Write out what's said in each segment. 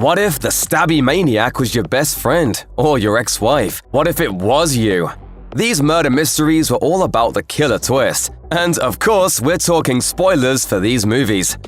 What if the stabby maniac was your best friend or your ex-wife? What if it was you? These murder mysteries were all about the killer twist. And of course, we're talking spoilers for these movies.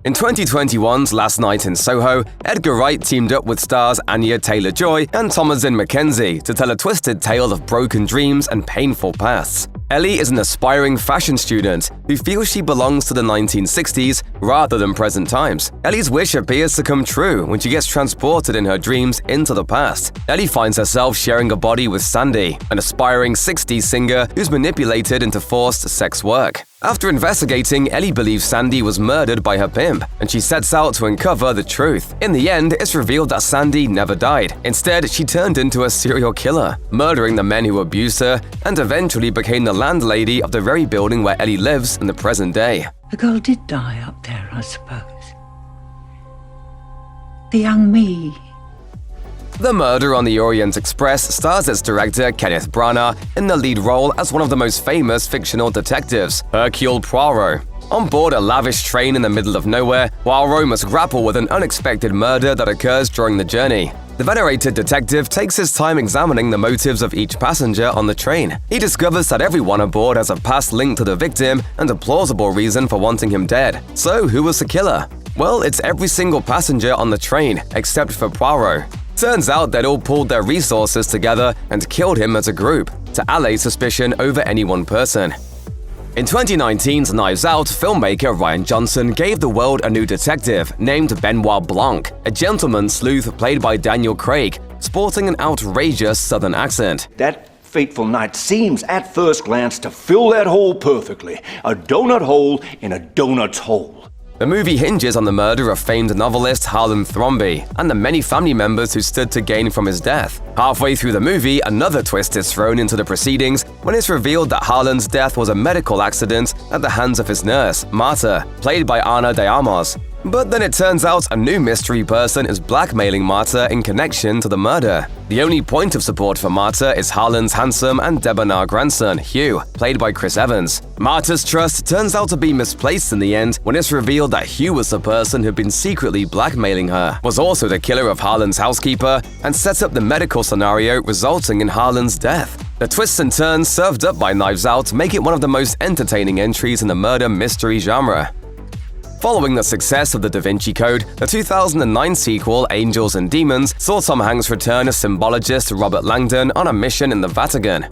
In 2021's Last Night in Soho, Edgar Wright teamed up with stars Anya Taylor-Joy and Thomasin McKenzie to tell a twisted tale of broken dreams and painful pasts. Ellie is an aspiring fashion student who feels she belongs to the 1960s rather than present times. Ellie's wish appears to come true when she gets transported in her dreams into the past. Ellie finds herself sharing a body with Sandy, an aspiring 60s singer who's manipulated into forced sex work. After investigating, Ellie believes Sandy was murdered by her pimp, and she sets out to uncover the truth. In the end, it's revealed that Sandy never died. Instead, she turned into a serial killer, murdering the men who abused her, and eventually became the landlady of the very building where Ellie lives in the present day. The girl did die up there, I suppose. The young me. The Murder on the Orient Express stars its director Kenneth Branagh in the lead role as one of the most famous fictional detectives, Hercule Poirot. On board a lavish train in the middle of nowhere, Poirot must grapple with an unexpected murder that occurs during the journey. The venerated detective takes his time examining the motives of each passenger on the train. He discovers that everyone aboard has a past link to the victim and a plausible reason for wanting him dead. So who was the killer? Well, it's every single passenger on the train, except for Poirot. Turns out they'd all pulled their resources together and killed him as a group, to allay suspicion over any one person. In 2019's Knives Out, filmmaker Rian Johnson gave the world a new detective named Benoit Blanc, a gentleman sleuth played by Daniel Craig, sporting an outrageous southern accent. That fateful night seems, at first glance, to fill that hole perfectly. A donut hole in a donut's hole. The movie hinges on the murder of famed novelist Harlan Thrombey and the many family members who stood to gain from his death. Halfway through the movie, another twist is thrown into the proceedings when it's revealed that Harlan's death was a medical accident at the hands of his nurse, Marta, played by Ana de Armas. But then it turns out a new mystery person is blackmailing Marta in connection to the murder. The only point of support for Marta is Harlan's handsome and debonair grandson, Hugh, played by Chris Evans. Marta's trust turns out to be misplaced in the end when it's revealed that Hugh was the person who'd been secretly blackmailing her, was also the killer of Harlan's housekeeper, and set up the medical scenario resulting in Harlan's death. The twists and turns served up by Knives Out make it one of the most entertaining entries in the murder mystery genre. Following the success of The Da Vinci Code, the 2009 sequel Angels and Demons saw Tom Hanks return as symbologist Robert Langdon on a mission in the Vatican.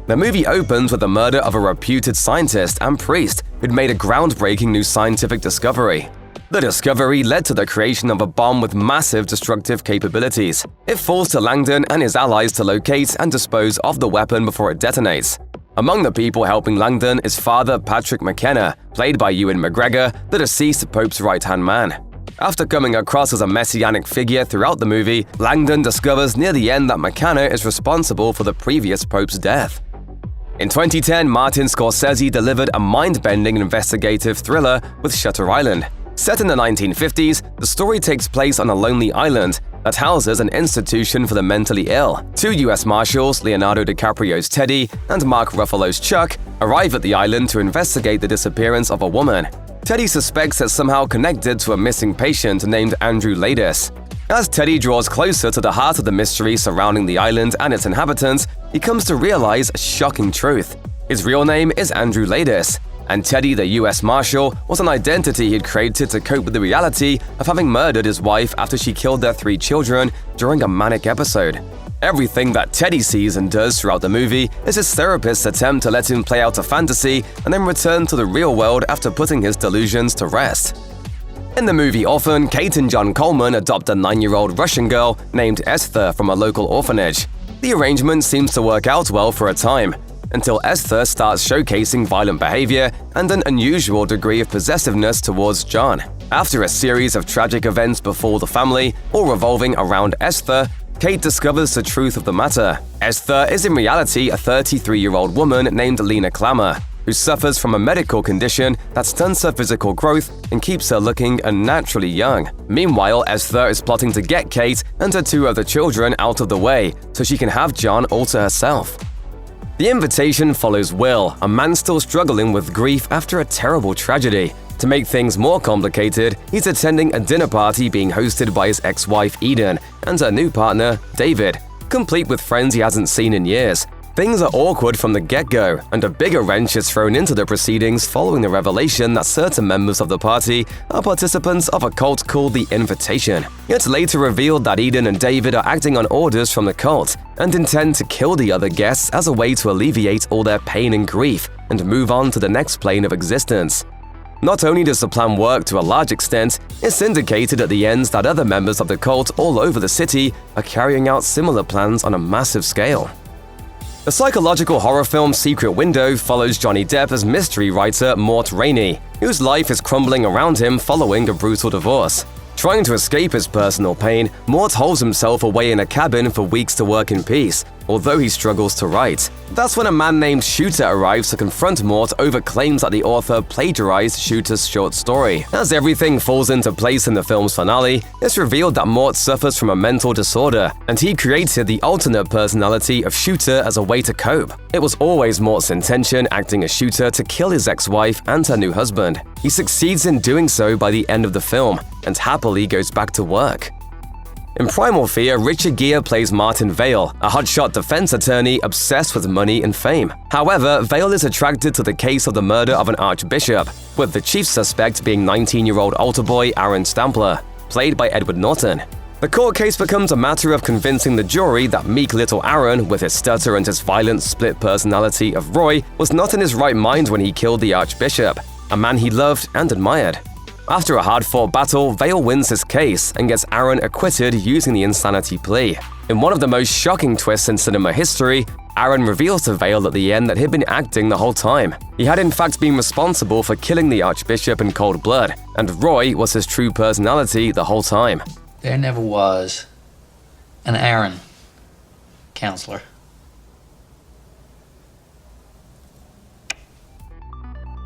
The movie opens with the murder of a reputed scientist and priest who'd made a groundbreaking new scientific discovery. The discovery led to the creation of a bomb with massive destructive capabilities. It falls to Langdon and his allies to locate and dispose of the weapon before it detonates. Among the people helping Langdon is Father Patrick McKenna, played by Ewan McGregor, the deceased Pope's right-hand man. After coming across as a messianic figure throughout the movie, Langdon discovers near the end that McKenna is responsible for the previous Pope's death. In 2010, Martin Scorsese delivered a mind-bending investigative thriller with Shutter Island. Set in the 1950s, the story takes place on a lonely island that houses an institution for the mentally ill. Two U.S. Marshals, Leonardo DiCaprio's Teddy and Mark Ruffalo's Chuck, arrive at the island to investigate the disappearance of a woman. Teddy suspects it's somehow connected to a missing patient named Andrew Ladis. As Teddy draws closer to the heart of the mystery surrounding the island and its inhabitants, he comes to realize a shocking truth. His real name is Andrew Ladis, and Teddy, the U.S. Marshal, was an identity he'd created to cope with the reality of having murdered his wife after she killed their 3 children during a manic episode. Everything that Teddy sees and does throughout the movie is his therapist's attempt to let him play out a fantasy and then return to the real world after putting his delusions to rest. In the movie Orphan, Kate and John Coleman adopt a 9-year-old Russian girl named Esther from a local orphanage. The arrangement seems to work out well for a time, until Esther starts showcasing violent behavior and an unusual degree of possessiveness towards John. After a series of tragic events befall the family, all revolving around Esther, Kate discovers the truth of the matter. Esther is in reality a 33-year-old woman named Lena Klammer, who suffers from a medical condition that stunts her physical growth and keeps her looking unnaturally young. Meanwhile, Esther is plotting to get Kate and her 2 other children out of the way so she can have John all to herself. The Invitation follows Will, a man still struggling with grief after a terrible tragedy. To make things more complicated, he's attending a dinner party being hosted by his ex-wife Eden and her new partner, David, complete with friends he hasn't seen in years. Things are awkward from the get-go, and a bigger wrench is thrown into the proceedings following the revelation that certain members of the party are participants of a cult called the Invitation. It's later revealed that Eden and David are acting on orders from the cult and intend to kill the other guests as a way to alleviate all their pain and grief and move on to the next plane of existence. Not only does the plan work to a large extent, it's indicated at the end that other members of the cult all over the city are carrying out similar plans on a massive scale. The psychological horror film Secret Window follows Johnny Depp as mystery writer Mort Rainey, whose life is crumbling around him following a brutal divorce. Trying to escape his personal pain, Mort holds himself away in a cabin for weeks to work in peace, although he struggles to write. That's when a man named Shooter arrives to confront Mort over claims that the author plagiarized Shooter's short story. As everything falls into place in the film's finale, it's revealed that Mort suffers from a mental disorder, and he created the alternate personality of Shooter as a way to cope. It was always Mort's intention, acting as Shooter, to kill his ex-wife and her new husband. He succeeds in doing so by the end of the film, and happily goes back to work. In Primal Fear, Richard Gere plays Martin Vale, a hotshot defense attorney obsessed with money and fame. However, Vale is attracted to the case of the murder of an archbishop, with the chief suspect being 19-year-old altar boy Aaron Stampler, played by Edward Norton. The court case becomes a matter of convincing the jury that meek little Aaron, with his stutter and his violent split personality of Roy, was not in his right mind when he killed the archbishop, a man he loved and admired. After a hard-fought battle, Vale wins his case and gets Aaron acquitted using the insanity plea. In one of the most shocking twists in cinema history, Aaron reveals to Vale at the end that he'd been acting the whole time. He had in fact been responsible for killing the archbishop in cold blood, and Roy was his true personality the whole time. There never was an Aaron, counselor.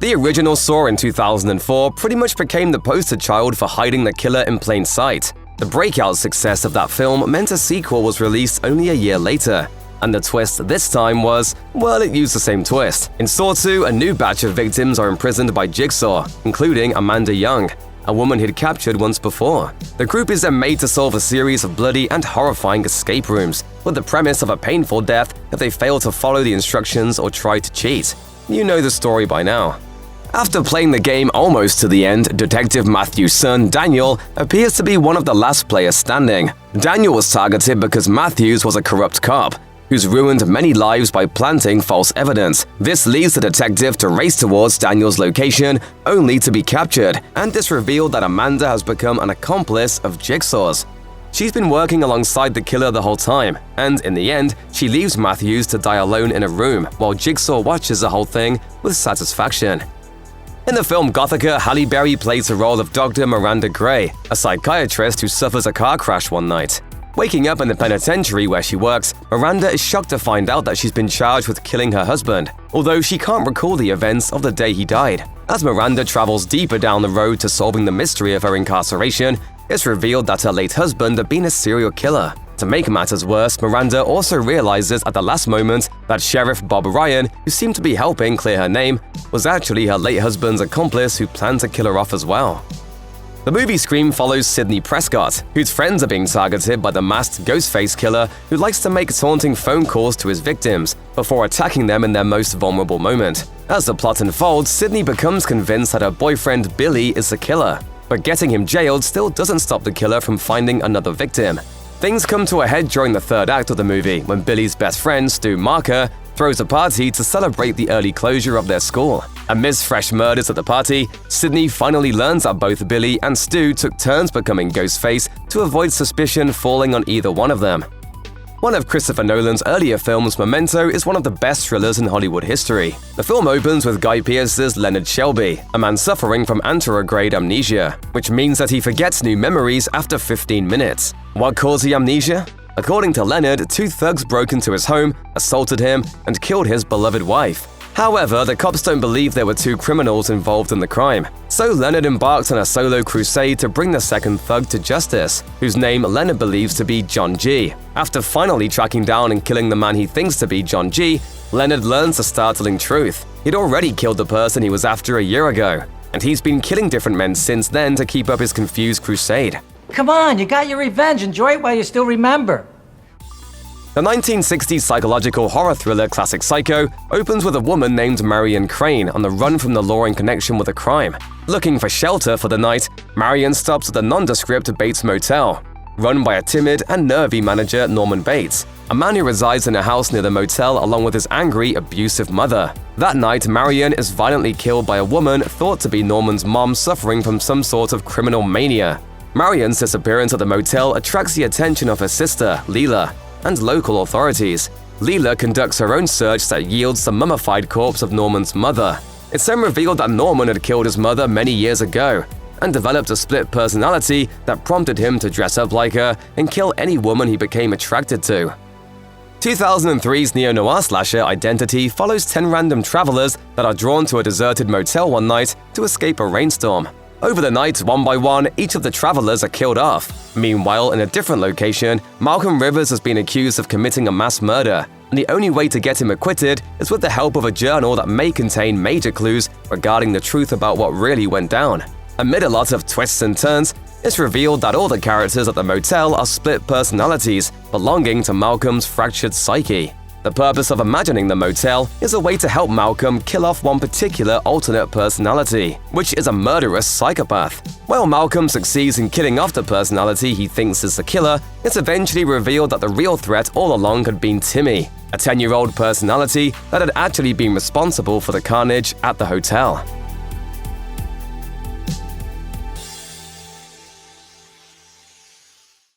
The original Saw in 2004 pretty much became the poster child for hiding the killer in plain sight. The breakout success of that film meant a sequel was released only a year later, and the twist this time was, well, it used the same twist. In Saw 2, a new batch of victims are imprisoned by Jigsaw, including Amanda Young, a woman he'd captured once before. The group is then made to solve a series of bloody and horrifying escape rooms, with the premise of a painful death if they fail to follow the instructions or try to cheat. You know the story by now. After playing the game almost to the end, Detective Matthew's son, Daniel, appears to be one of the last players standing. Daniel was targeted because Matthews was a corrupt cop, who's ruined many lives by planting false evidence. This leads the detective to race towards Daniel's location, only to be captured, and it's revealed that Amanda has become an accomplice of Jigsaw's. She's been working alongside the killer the whole time, and in the end, she leaves Matthews to die alone in a room, while Jigsaw watches the whole thing with satisfaction. In the film Gothika, Halle Berry plays the role of Dr. Miranda Gray, a psychiatrist who suffers a car crash one night. Waking up in the penitentiary where she works, Miranda is shocked to find out that she's been charged with killing her husband, although she can't recall the events of the day he died. As Miranda travels deeper down the road to solving the mystery of her incarceration, it's revealed that her late husband had been a serial killer. To make matters worse, Miranda also realizes at the last moment that Sheriff Bob Ryan, who seemed to be helping clear her name, was actually her late husband's accomplice who planned to kill her off as well. The movie Scream follows Sidney Prescott, whose friends are being targeted by the masked Ghostface killer who likes to make taunting phone calls to his victims before attacking them in their most vulnerable moment. As the plot unfolds, Sidney becomes convinced that her boyfriend Billy is the killer, but getting him jailed still doesn't stop the killer from finding another victim. Things come to a head during the third act of the movie when Billy's best friend, Stu Marker, throws a party to celebrate the early closure of their school. Amidst fresh murders at the party, Sidney finally learns that both Billy and Stu took turns becoming Ghostface to avoid suspicion falling on either one of them. One of Christopher Nolan's earlier films, Memento, is one of the best thrillers in Hollywood history. The film opens with Guy Pearce's Leonard Shelby, a man suffering from anterograde amnesia, which means that he forgets new memories after 15 minutes. What caused the amnesia? According to Leonard, two thugs broke into his home, assaulted him, and killed his beloved wife. However, the cops don't believe there were two criminals involved in the crime. So Leonard embarks on a solo crusade to bring the second thug to justice, whose name Leonard believes to be John G. After finally tracking down and killing the man he thinks to be John G., Leonard learns the startling truth. He'd already killed the person he was after a year ago. and he's been killing different men since then to keep up his confused crusade. Come on, you got your revenge. Enjoy it while you still remember. The 1960s psychological horror thriller classic Psycho opens with a woman named Marion Crane on the run from the law in connection with a crime. Looking for shelter for the night, Marion stops at the nondescript Bates Motel, run by a timid and nervy manager Norman Bates, a man who resides in a house near the motel along with his angry, abusive mother. That night, Marion is violently killed by a woman thought to be Norman's mom suffering from some sort of criminal mania. Marion's disappearance at the motel attracts the attention of her sister, Leela, and local authorities. Leela conducts her own search that yields the mummified corpse of Norman's mother. It's then revealed that Norman had killed his mother many years ago and developed a split personality that prompted him to dress up like her and kill any woman he became attracted to. 2003's neo-noir slasher Identity follows 10 random travelers that are drawn to a deserted motel one night to escape a rainstorm. Over the night, one by one, each of the travelers are killed off. Meanwhile, in a different location, Malcolm Rivers has been accused of committing a mass murder, and the only way to get him acquitted is with the help of a journal that may contain major clues regarding the truth about what really went down. Amid a lot of twists and turns, it's revealed that all the characters at the motel are split personalities belonging to Malcolm's fractured psyche. The purpose of imagining the motel is a way to help Malcolm kill off one particular alternate personality, which is a murderous psychopath. While Malcolm succeeds in killing off the personality he thinks is the killer, it's eventually revealed that the real threat all along had been Timmy, a 10-year-old personality that had actually been responsible for the carnage at the hotel.